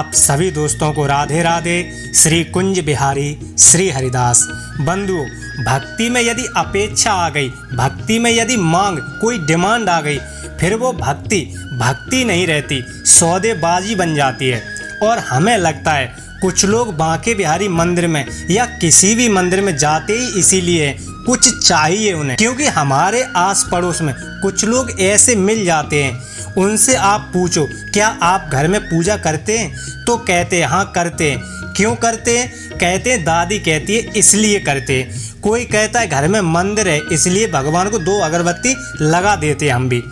आप सभी दोस्तों को राधे राधे। श्री कुंज बिहारी श्री हरिदास। बंधुओं, भक्ति में यदि अपेक्षा आ गई, भक्ति में यदि मांग, कोई डिमांड आ गई, फिर वो भक्ति नहीं रहती, सौदेबाजी बन जाती है। और हमें लगता है कुछ लोग बांके बिहारी मंदिर में या किसी भी मंदिर में जाते ही इसीलिए कुछ चाहिए उन्हें, क्योंकि हमारे आस पड़ोस में कुछ लोग ऐसे मिल जाते हैं। उनसे आप पूछो, क्या आप घर में पूजा करते हैं? तो कहते हैं हाँ करते हैं। क्यों करते हैं? कहते हैं दादी कहती है इसलिए करते हैं। कोई कहता है घर में मंदिर है इसलिए भगवान को 2 अगरबत्ती लगा देते हैं हम भी।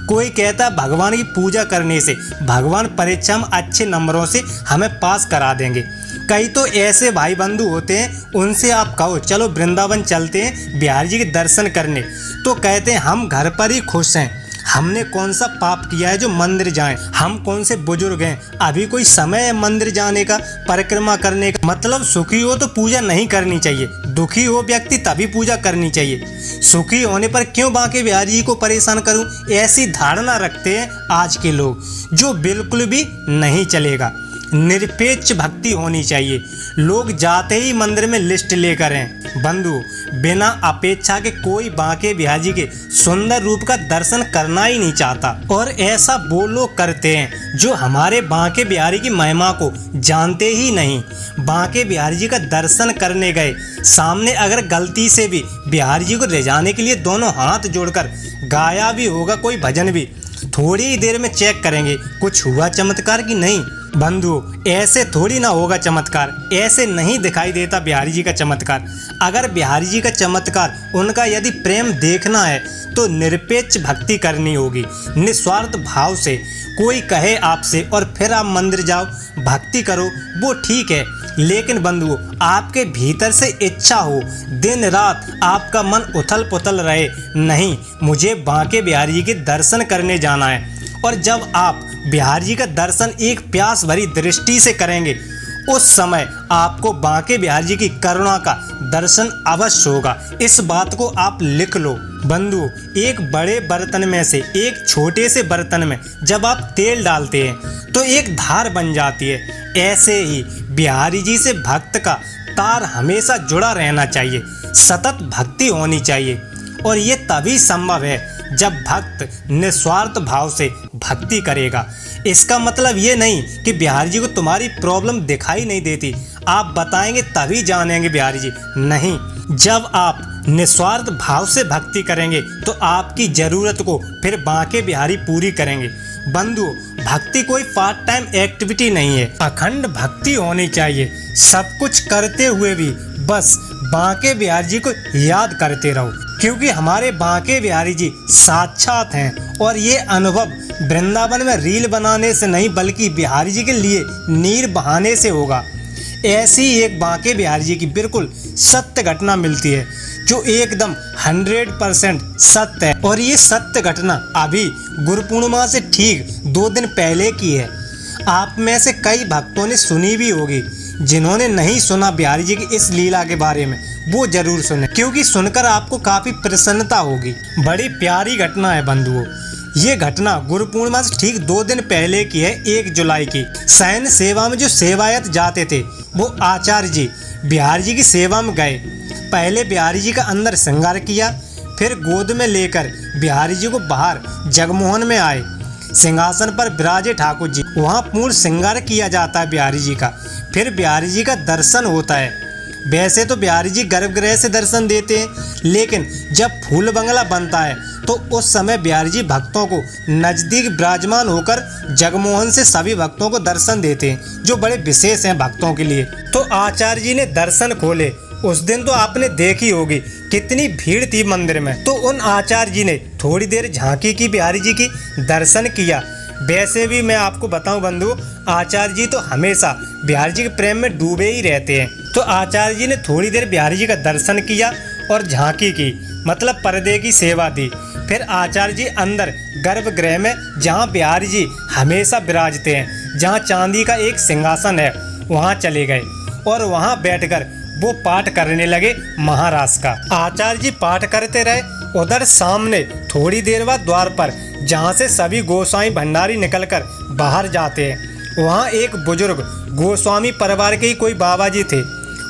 कोई कहता है भगवान की पूजा करने से भगवान परीक्षा में अच्छे नंबरों से हमें पास करा देंगे। कई तो ऐसे भाई बंधु होते हैं, उनसे आप कहो चलो वृंदावन चलते हैं बिहारी जी के दर्शन करने, तो कहते हैं हम घर पर ही खुश हैं, हमने कौन सा पाप किया है जो मंदिर जाएं, हम कौन से बुजुर्ग हैं, अभी कोई समय है मंदिर जाने का, परिक्रमा करने का। मतलब सुखी हो तो पूजा नहीं करनी चाहिए, दुखी हो व्यक्ति तभी पूजा करनी चाहिए। सुखी होने पर क्यों बांके बिहारी जी को परेशान करूं, ऐसी धारणा रखते हैं आज के लोग, जो बिल्कुल भी नहीं चलेगा। निरपेक्ष भक्ति होनी चाहिए। लोग जाते ही मंदिर में लिस्ट लेकर हैं। बंधु, बिना अपेक्षा के कोई बांके बिहारी जी के सुंदर रूप का दर्शन करना ही नहीं चाहता। और ऐसा वो लोग करते हैं जो हमारे बांके बिहारी की महिमा को जानते ही नहीं। बांके बिहारी जी का दर्शन करने गए, सामने अगर गलती से भी बिहारी जी को ले जाने के लिए दोनों हाथ जोड़कर गाया भी होगा कोई भजन भी, थोड़ी ही देर में चेक करेंगे कुछ हुआ चमत्कार कि नहीं। बंधु, ऐसे थोड़ी ना होगा चमत्कार, ऐसे नहीं दिखाई देता बिहारी जी का चमत्कार। अगर बिहारी जी का चमत्कार, उनका यदि प्रेम देखना है तो निरपेक्ष भक्ति करनी होगी, निस्वार्थ भाव से। कोई कहे आपसे और फिर आप मंदिर जाओ भक्ति करो, वो ठीक है, लेकिन बंधुओं आपके भीतर से इच्छा हो, दिन रात आपका मन उथल पुथल रहे, नहीं मुझे बांके बिहारी जी के दर्शन करने जाना है। और जब आप बिहारी जी का दर्शन एक प्यास भरी दृष्टि से करेंगे, उस समय आपको बांके बिहारी जी की करुणा का दर्शन अवश्य होगा। इस बात को आप लिख लो। बंधु, एक बड़े बर्तन में से एक छोटे से बर्तन में जब आप तेल डालते हैं तो एक धार बन जाती है। ऐसे ही बिहारी जी से भक्त का तार हमेशा जुड़ा रहना चाहिए, सतत भक्ति होनी चाहिए। और ये तभी संभव है जब भक्त निस्वार्थ भाव से भक्ति करेगा। इसका मतलब ये नहीं कि बिहारी जी को तुम्हारी प्रॉब्लम दिखाई नहीं देती, आप बताएंगे तभी जानेंगे बिहारी जी, नहीं। जब आप निस्वार्थ भाव से भक्ति करेंगे तो आपकी ज़रूरत को फिर बांके बिहारी पूरी करेंगे। बंधु, भक्ति कोई पार्ट टाइम एक्टिविटी नहीं है, अखंड भक्ति होनी चाहिए। सब कुछ करते हुए भी बस बांके बिहारी जी को याद करते रहो, क्योंकि हमारे बांके बिहारी जी साक्षात हैं। और ये अनुभव वृंदावन में रील बनाने से नहीं, बल्कि बिहारी जी के लिए नीर बहाने से होगा। ऐसी एक बांके बिहारी जी की बिल्कुल सत्य घटना मिलती है जो एकदम 100% सत्य है। और ये सत्य घटना अभी गुरु पूर्णिमा से ठीक 2 दिन पहले की है। आप में से कई भक्तों ने सुनी भी होगी, जिन्होंने नहीं सुना बिहारी जी की इस लीला के बारे में वो जरूर सुने, क्योंकि सुनकर आपको काफ़ी प्रसन्नता होगी। बड़ी प्यारी घटना है बंधुओं। ये घटना गुरु पूर्णिमा से ठीक 2 दिन पहले की है, 1 जुलाई की। सैन्य सेवा में जो सेवायत जाते थे वो आचार्य जी बिहारी जी की सेवा में गए। पहले बिहारी जी का अंदर श्रृंगार किया, फिर गोद में लेकर बिहारी जी को बाहर जगमोहन में आए। सिंहासन पर विराजे ठाकुर जी, वहाँ पूर्ण श्रृंगार किया जाता है बिहारी जी का। फिर बिहारी जी का दर्शन होता है। वैसे तो बिहारी जी गर्भगृह से दर्शन देते हैं, लेकिन जब फूल बंगला बनता है तो उस समय बिहारी जी भक्तों को नज़दीक विराजमान होकर जगमोहन से सभी भक्तों को दर्शन देते हैं, जो बड़े विशेष हैं भक्तों के लिए। तो आचार्य जी ने दर्शन खोले। उस दिन तो आपने देखी होगी कितनी भीड़ थी मंदिर में। तो उन आचार्य जी ने थोड़ी देर झांकी की बिहारी जी की, दर्शन किया। वैसे भी मैं आपको बताऊं बंधु, आचार्य जी तो हमेशा बिहारी जी के प्रेम में डूबे ही रहते हैं। तो आचार्य जी ने थोड़ी देर बिहारी जी का दर्शन किया और झांकी की, मतलब पर्दे की सेवा दी। फिर आचार्य जी अंदर गर्भगृह में, जहाँ बिहारी जी हमेशा विराजते हैं, जहाँ चांदी का एक सिंहासन है, वहाँ चले गए और वहाँ बैठकर वो पाठ करने लगे महाराज का। आचार्य जी पाठ करते रहे। उधर सामने थोड़ी देर बाद द्वार पर, जहाँ से सभी गोसाई भंडारी निकलकर बाहर जाते हैं, वहाँ एक बुजुर्ग गोस्वामी परिवार के ही कोई बाबा जी थे।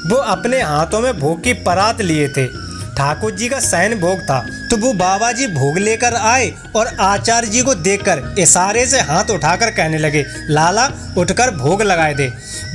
वो अपने हाथों में भोग की परात लिए थे। ठाकुर जी का शयन भोग था, तो वो बाबा जी भोग लेकर आए और आचार्य जी को देखकर इशारे से हाथ उठाकर कहने लगे, लाला उठकर भोग लगाए दे।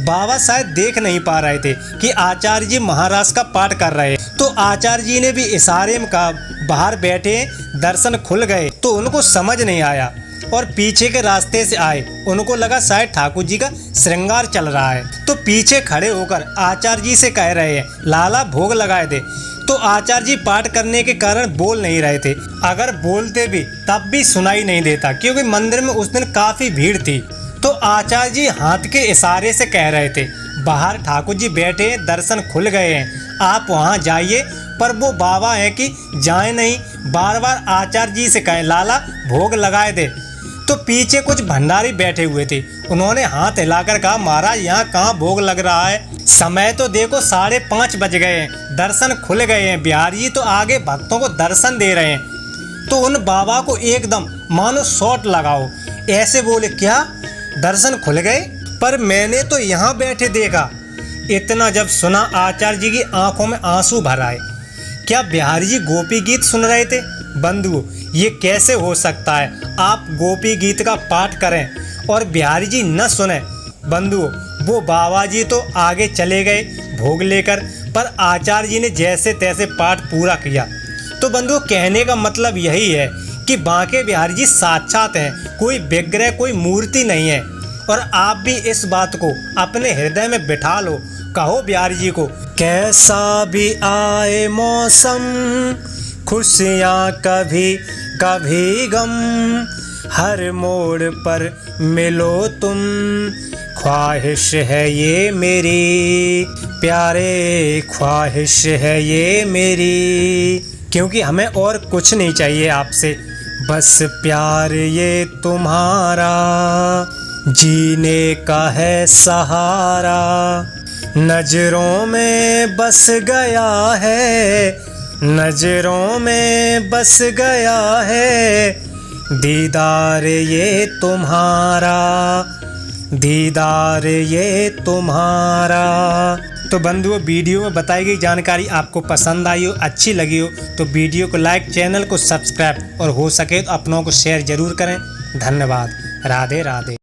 बाबा शायद देख नहीं पा रहे थे कि आचार्य जी महाराज का पाठ कर रहे, तो आचार्य जी ने भी इशारे में कहा, बाहर बैठे दर्शन खुल गए। तो उनको समझ नहीं आया और पीछे के रास्ते से आए। उनको लगा शायद ठाकुर जी का श्रृंगार चल रहा है, तो पीछे खड़े होकर आचार्य जी से कह रहे हैं, लाला भोग लगाए दे। तो आचार्य जी पाठ करने के कारण बोल नहीं रहे थे। अगर बोलते भी तब भी सुनाई नहीं देता, क्योंकि मंदिर में उस दिन काफ़ी भीड़ थी। तो आचार्य जी हाथ के इशारे से कह रहे थे, बाहर ठाकुर जी बैठे हैं, दर्शन खुल गए हैं, आप वहाँ जाइए। पर वो बाबा है कि जाए नहीं, बार बार आचार्य जी से कहें, लाला भोग लगाए दे। तो पीछे कुछ भंडारी बैठे हुए थे। उन्होंने हाथ हिलाकर कहा, महाराज यहाँ कहाँ भोग लग रहा है, समय तो देखो 5:30 बज गए हैं, दर्शन खुल गए हैं, बिहारी जी तो आगे भक्तों को दर्शन दे रहे हैं। तो उन बाबा को एकदम मानो शॉट लगाओ, ऐसे बोले, क्या दर्शन खुल गए? पर मैंने तो यहाँ बैठे देखा। इतना जब सुना आचार्य जी की आंखों में आंसू भर आए। क्या बिहारी जी गोपी गीत सुन रहे थे? बंधुओं, ये कैसे हो सकता है? आप गोपी गीत का पाठ करें और बिहारी जी न सुने। बंधुओं, वो बाबा जी तो आगे चले गए भोग लेकर, पर आचार्य जी ने जैसे तैसे पाठ पूरा किया। तो बंधुओं, कहने का मतलब यही है कि बांके बिहारी जी साक्षात हैं, कोई विग्रह कोई मूर्ति नहीं है। और आप भी इस बात को अपने हृदय में बिठा लो। कहो बिहारी जी को, कैसा भी आए मौसम, खुशियाँ कभी कभी गम, हर मोड़ पर मिलो तुम, ख्वाहिश है ये मेरी, प्यारे ख्वाहिश है ये मेरी। क्योंकि हमें और कुछ नहीं चाहिए आपसे, बस प्यार ये तुम्हारा, जीने का है सहारा, नजरों में बस गया है, नजरों में बस गया है, दीदार ये तुम्हारा, दीदार ये तुम्हारा। तो बंधुओं, वीडियो में बताई गई जानकारी आपको पसंद आई हो, अच्छी लगी हो तो वीडियो को लाइक, चैनल को सब्सक्राइब और हो सके तो अपनों को शेयर जरूर करें। धन्यवाद। राधे राधे।